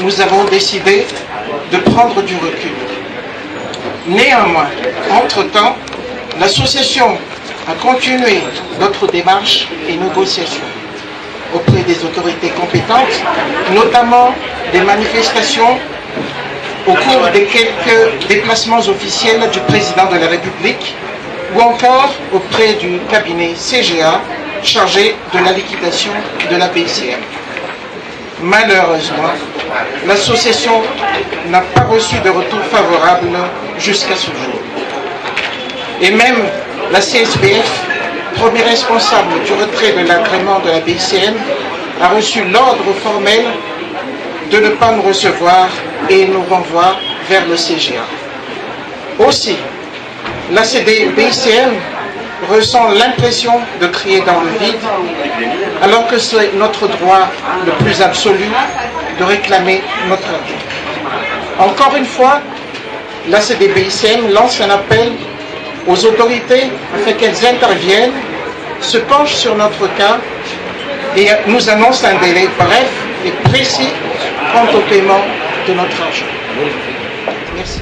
nous avons décidé de prendre du recul. Néanmoins, entre-temps, l'association a continué notre démarche et négociation auprès des autorités compétentes, notamment des manifestations au cours des quelques déplacements officiels du président de la République ou encore auprès du cabinet CGA chargé de la liquidation de la BICM. Malheureusement, l'association n'a pas reçu de retour favorable jusqu'à ce jour. Et même la CSPF, premier responsable du retrait de l'agrément de la BICM, a reçu l'ordre formel de ne pas nous recevoir et nous renvoie vers le CGA. Aussi, la BICM ressent l'impression de crier dans le vide, alors que c'est notre droit le plus absolu de réclamer notre argent. Encore une fois, la BICM lance un appel aux autorités afin qu'elles interviennent, se penchent sur notre cas et nous annoncent un délai bref et précis quant au paiement de notre argent. Merci.